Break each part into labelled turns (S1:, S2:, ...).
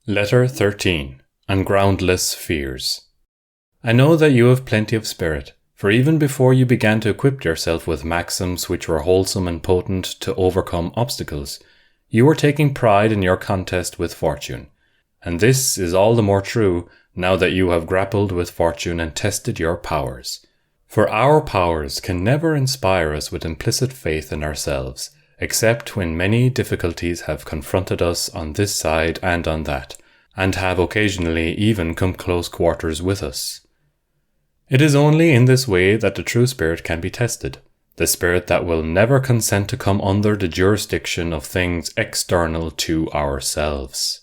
S1: Letter 13. On Groundless Fears. I know that you have plenty of spirit, for even before you began to equip yourself with maxims which were wholesome and potent to overcome obstacles, you were taking pride in your contest with fortune. And this is all the more true now that you have grappled with fortune and tested your powers. For our powers can never inspire us with implicit faith in ourselves, except when many difficulties have confronted us on this side and on that, and have occasionally even come close quarters with us. It is only in this way that the true spirit can be tested, the spirit that will never consent to come under the jurisdiction of things external to ourselves.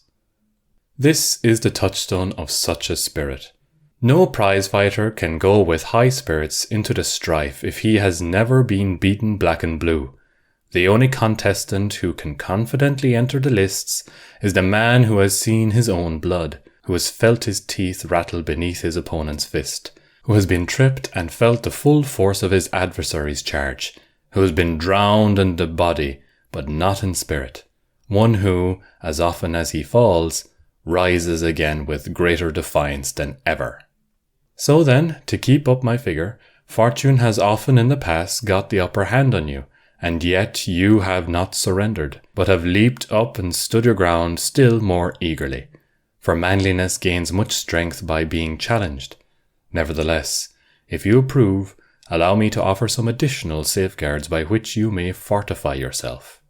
S1: This is the touchstone of such a spirit. No prize-fighter can go with high spirits into the strife if he has never been beaten black and blue. The only contestant who can confidently enter the lists is the man who has seen his own blood, who has felt his teeth rattle beneath his opponent's fist, who has been tripped and felt the full force of his adversary's charge, who has been drowned in the body, but not in spirit, one who, as often as he falls, rises again with greater defiance than ever. So then, to keep up my figure, fortune has often in the past got the upper hand on you, and yet you have not surrendered, but have leaped up and stood your ground still more eagerly. For manliness gains much strength by being challenged. Nevertheless, if you approve, allow me to offer some additional safeguards by which you may fortify yourself.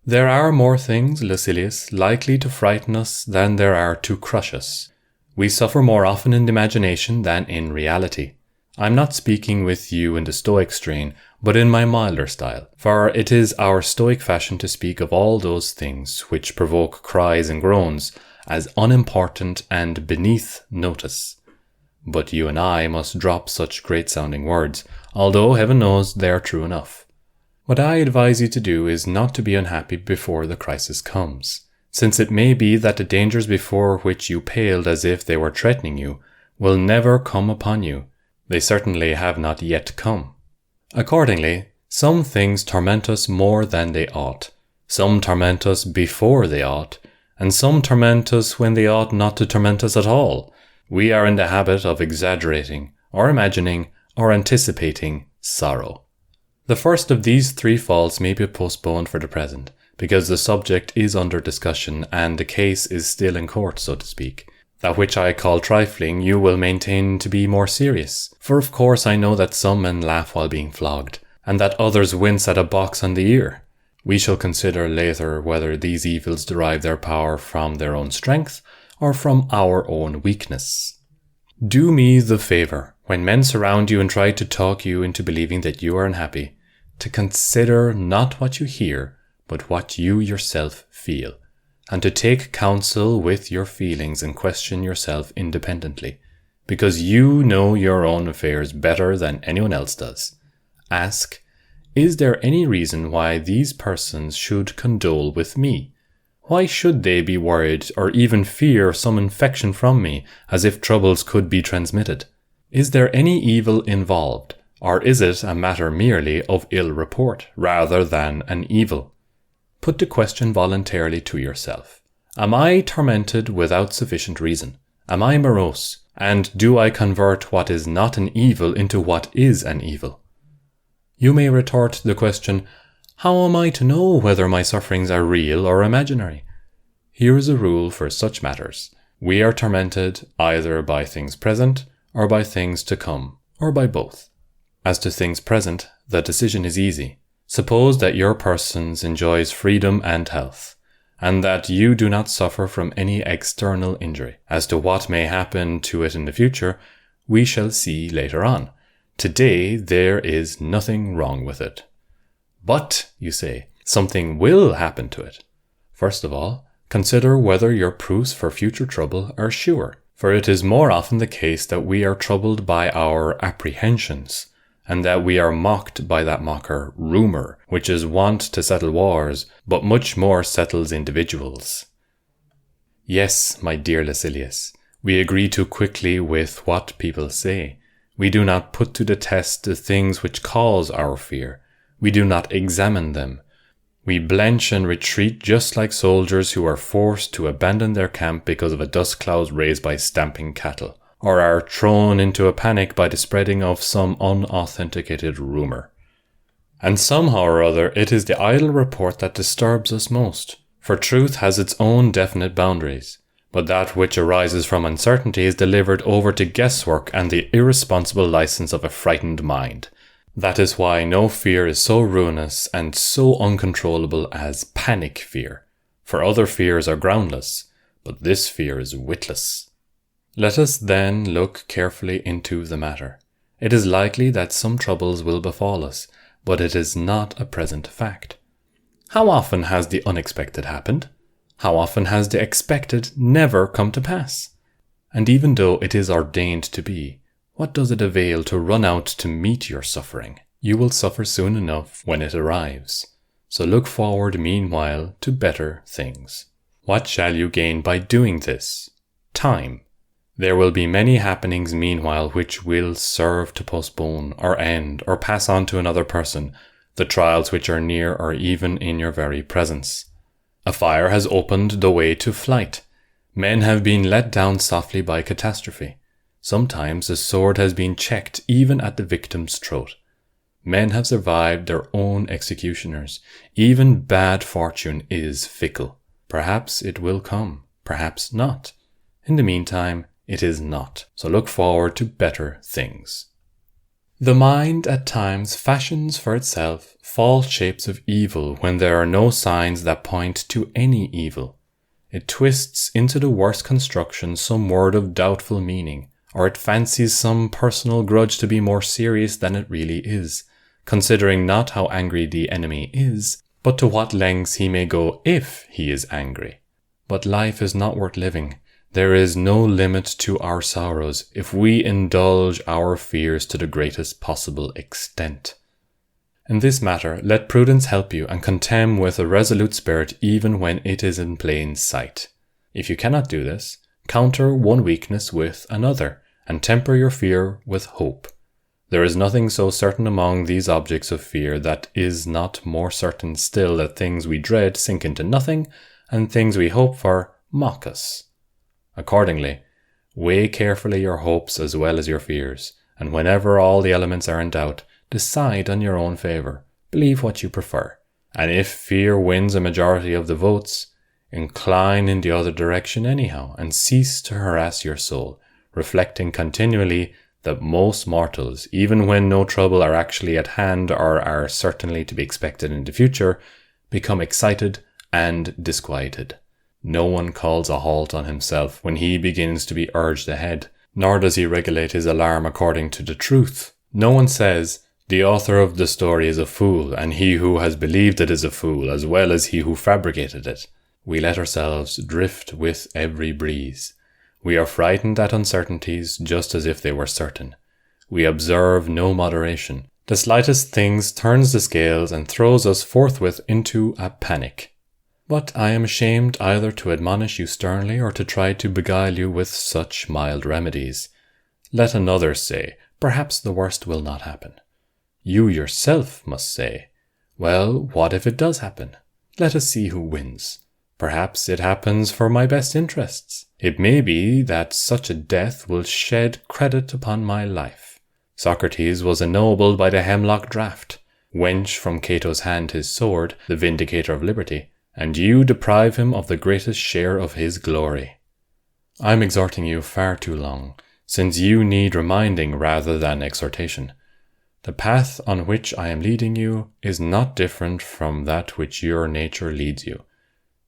S1: There are more things, Lucilius, likely to frighten us than there are to crush us. We suffer more often in imagination than in reality. I am not speaking with you in the Stoic strain, but in my milder style, for it is our Stoic fashion to speak of all those things which provoke cries and groans as unimportant and beneath notice. But you and I must drop such great-sounding words, although heaven knows they are true enough. What I advise you to do is not to be unhappy before the crisis comes, since it may be that the dangers before which you paled as if they were threatening you will never come upon you. They certainly have not yet come. Accordingly, some things torment us more than they ought, some torment us before they ought, and some torment us when they ought not to torment us at all. We are in the habit of exaggerating, or imagining, or anticipating sorrow. The first of these three faults may be postponed for the present, because the subject is under discussion and the case is still in court, so to speak. That which I call trifling you will maintain to be more serious, for of course I know that some men laugh while being flogged, and that others wince at a box on the ear. We shall consider later whether these evils derive their power from their own strength or from our own weakness. Do me the favour, when men surround you and try to talk you into believing that you are unhappy, to consider not what you hear, but what you yourself feel, and to take counsel with your feelings and question yourself independently, because you know your own affairs better than anyone else does. Ask, is there any reason why these persons should condole with me? Why should they be worried or even fear some infection from me, as if troubles could be transmitted? Is there any evil involved, or is it a matter merely of ill report rather than an evil? Put the question voluntarily to yourself. Am I tormented without sufficient reason? Am I morose? And do I convert what is not an evil into what is an evil? You may retort the question, how am I to know whether my sufferings are real or imaginary? Here is a rule for such matters. We are tormented either by things present or by things to come, or by both. As to things present, the decision is easy. Suppose that your person enjoys freedom and health, and that you do not suffer from any external injury. As to what may happen to it in the future, we shall see later on. Today there is nothing wrong with it. But, you say, something will happen to it. First of all, consider whether your proofs for future trouble are sure, for it is more often the case that we are troubled by our apprehensions, and that we are mocked by that mocker, rumour, which is wont to settle wars, but much more settles individuals. Yes, my dear Lucilius, we agree too quickly with what people say. We do not put to the test the things which cause our fear. We do not examine them. We blench and retreat just like soldiers who are forced to abandon their camp because of a dust cloud raised by stamping cattle, or are thrown into a panic by the spreading of some unauthenticated rumor. And somehow or other, it is the idle report that disturbs us most, for truth has its own definite boundaries. But that which arises from uncertainty is delivered over to guesswork and the irresponsible license of a frightened mind. That is why no fear is so ruinous and so uncontrollable as panic fear. For other fears are groundless, but this fear is witless. Let us then look carefully into the matter. It is likely that some troubles will befall us, but it is not a present fact. How often has the unexpected happened? How often has the expected never come to pass? And even though it is ordained to be, what does it avail to run out to meet your suffering? You will suffer soon enough when it arrives. So look forward meanwhile to better things. What shall you gain by doing this? Time. There will be many happenings meanwhile which will serve to postpone or end or pass on to another person the trials which are near or even in your very presence. A fire has opened the way to flight. Men have been let down softly by catastrophe. Sometimes the sword has been checked even at the victim's throat. Men have survived their own executioners. Even bad fortune is fickle. Perhaps it will come, perhaps not. In the meantime, it is not. So look forward to better things. The mind at times fashions for itself false shapes of evil when there are no signs that point to any evil. It twists into the worst construction some word of doubtful meaning, or it fancies some personal grudge to be more serious than it really is, considering not how angry the enemy is, but to what lengths he may go if he is angry. But life is not worth living. There is no limit to our sorrows if we indulge our fears to the greatest possible extent. In this matter, let prudence help you and contend with a resolute spirit even when it is in plain sight. If you cannot do this, counter one weakness with another, and temper your fear with hope. There is nothing so certain among these objects of fear that is not more certain still that things we dread sink into nothing, and things we hope for mock us. Accordingly, weigh carefully your hopes as well as your fears, and whenever all the elements are in doubt, decide on your own favour, believe what you prefer, and if fear wins a majority of the votes, incline in the other direction anyhow, and cease to harass your soul, reflecting continually that most mortals, even when no trouble are actually at hand or are certainly to be expected in the future, become excited and disquieted. No one calls a halt on himself when he begins to be urged ahead, nor does he regulate his alarm according to the truth. No one says, the author of the story is a fool, and he who has believed it is a fool, as well as he who fabricated it. We let ourselves drift with every breeze. We are frightened at uncertainties just as if they were certain. We observe no moderation. The slightest things turns the scales and throws us forthwith into a panic. But I am ashamed either to admonish you sternly or to try to beguile you with such mild remedies. Let another say, perhaps the worst will not happen. You yourself must say, well, what if it does happen? Let us see who wins. Perhaps it happens for my best interests. It may be that such a death will shed credit upon my life. Socrates was ennobled by the hemlock draught. Wench from Cato's hand his sword, the vindicator of liberty, and you deprive him of the greatest share of his glory. I am exhorting you far too long, since you need reminding rather than exhortation. The path on which I am leading you is not different from that which your nature leads you.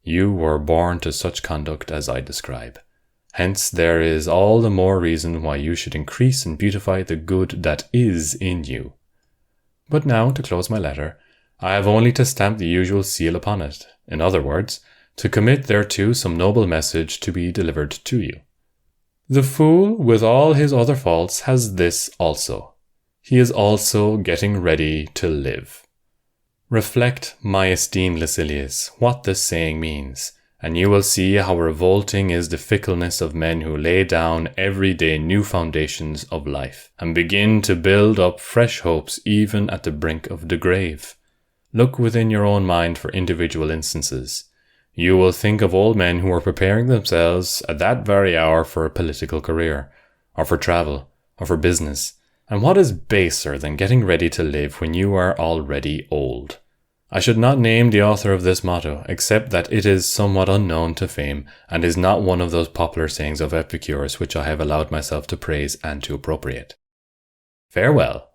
S1: You were born to such conduct as I describe. Hence there is all the more reason why you should increase and beautify the good that is in you. But now, to close my letter, I have only to stamp the usual seal upon it. In other words, to commit thereto some noble message to be delivered to you. The fool, with all his other faults, has this also. He is also getting ready to live. Reflect, my esteemed Lucilius, what this saying means, and you will see how revolting is the fickleness of men who lay down every day new foundations of life, and begin to build up fresh hopes even at the brink of the grave. Look within your own mind for individual instances. You will think of old men who are preparing themselves at that very hour for a political career, or for travel, or for business. And what is baser than getting ready to live when you are already old? I should not name the author of this motto, except that it is somewhat unknown to fame, and is not one of those popular sayings of epicures which I have allowed myself to praise and to appropriate. Farewell.